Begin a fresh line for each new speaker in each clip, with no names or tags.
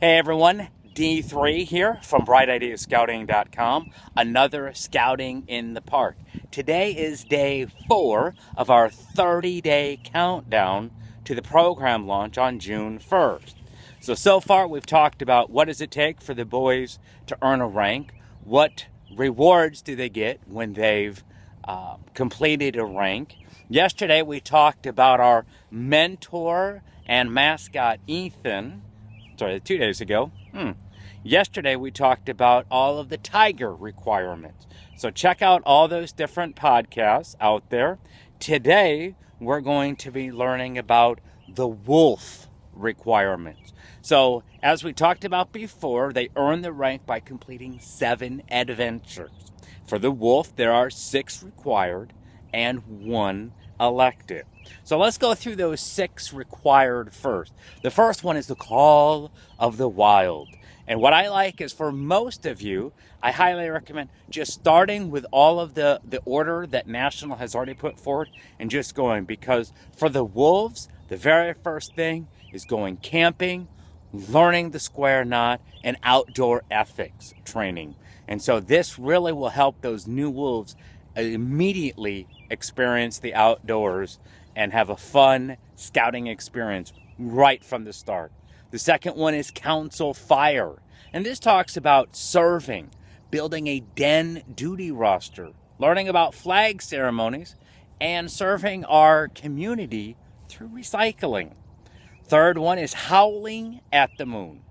Hey everyone, D3 here from BrightIdeasScouting.com. Another Scouting in the Park. Today is day 4 of our 30-day countdown to the program launch on June 1st. So far we've talked about what does it take for the boys to earn a rank, what rewards do they get when they've completed a rank. Yesterday we talked about our mentor and mascot Ethan. 2 days ago. Yesterday we talked about all of the tiger requirements. So check out all those different podcasts out there. Today we're going to be learning about the wolf requirements. So as we talked about before, they earn the rank by completing 7 adventures. For the wolf, there are 6 required and 1 elective. So let's go through those 6 required first. The first one is the Call of the Wild. And what I like is for most of you, I highly recommend just starting with all of the order that National has already put forward and just going, because for the wolves, the very first thing is going camping, learning the square knot, and outdoor ethics training. And so this really will help those new wolves immediately experience the outdoors and have a fun scouting experience right from the start. The second one is Council Fire. And this talks about serving, building a den duty roster, learning about flag ceremonies, and serving our community through recycling. Third one is Howling at the Moon.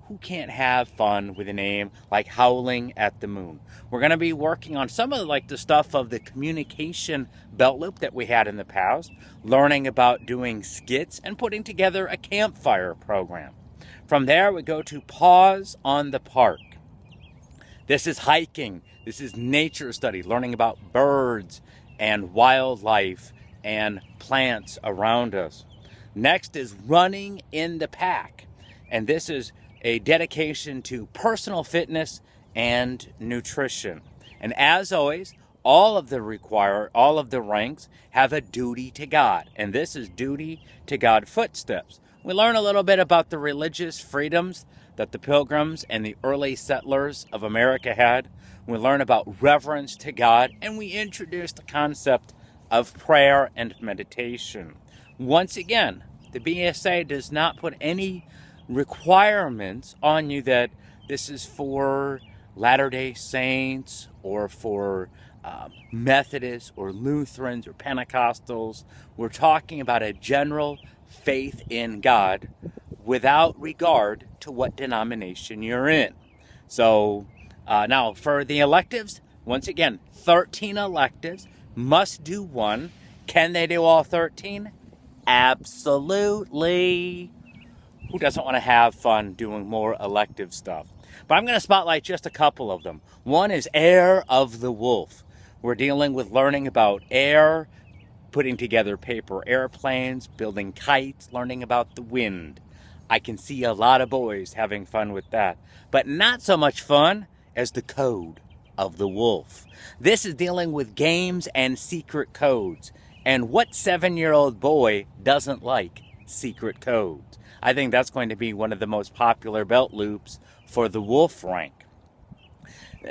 Who can't have fun with a name like Howling at the Moon? We're going to be working on some of the stuff of the communication belt loop that we had in the past, learning about doing skits and putting together a campfire program. From there, we go to Pause on the Park. This is hiking. This is nature study, learning about birds and wildlife and plants around us. Next is Running in the Pack. And this is a dedication to personal fitness and nutrition. And as always, all of the ranks have a duty to God. And this is Duty to God Footsteps. We learn a little bit about the religious freedoms that the Pilgrims and the early settlers of America had. We learn about reverence to God, and we introduce the concept of prayer and meditation. Once again, the BSA does not put any requirements on you that this is for Latter-day Saints or for Methodists or Lutherans or Pentecostals. We're talking about a general faith in God without regard to what denomination you're in. So now for the electives, once again, 13 electives, must do 1. Can they do all 13? Absolutely. Who doesn't want to have fun doing more elective stuff? But I'm going to spotlight just a couple of them. One is Air of the Wolf. We're dealing with learning about air, putting together paper airplanes, building kites, learning about the wind. I can see a lot of boys having fun with that. But not so much fun as the Code of the Wolf. This is dealing with games and secret codes. And what 7-year-old boy doesn't like secret codes? I think that's going to be one of the most popular belt loops for the wolf rank.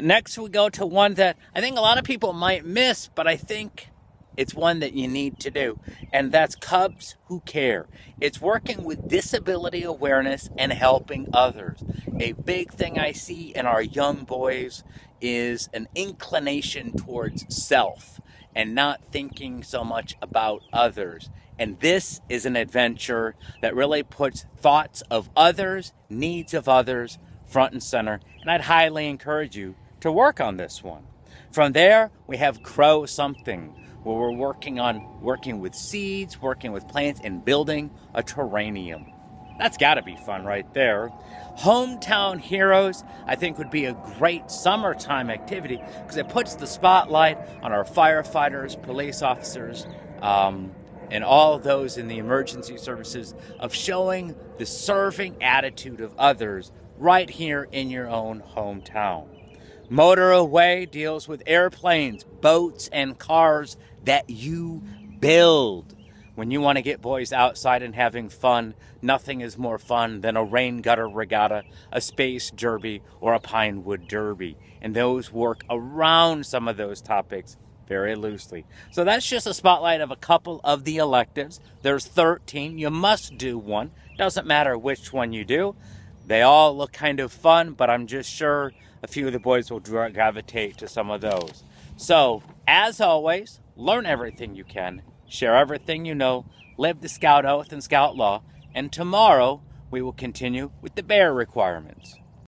Next, we go to one that I think a lot of people might miss, but I think it's one that you need to do, and that's Cubs Who Care. It's working with disability awareness and helping others. A big thing I see in our young boys is an inclination towards self and not thinking so much about others. And this is an adventure that really puts thoughts of others, needs of others, front and center. And I'd highly encourage you to work on this one. From there, we have Grow Something, where we're working with seeds, working with plants, and building a terrarium. That's got to be fun right there. Hometown Heroes, I think, would be a great summertime activity because it puts the spotlight on our firefighters, police officers, and all of those in the emergency services of showing the serving attitude of others right here in your own hometown. Motor Away deals with airplanes, boats, and cars that you build. When you want to get boys outside and having fun, nothing is more fun than a rain gutter regatta, a space derby, or a pine wood derby. And those work around some of those topics very loosely. So that's just a spotlight of a couple of the electives. There's 13. You must do one. Doesn't matter which one you do. They all look kind of fun, but I'm just sure a few of the boys will gravitate to some of those. So, as always, learn everything you can, share everything you know, live the Scout Oath and Scout Law, and tomorrow we will continue with the bear requirements.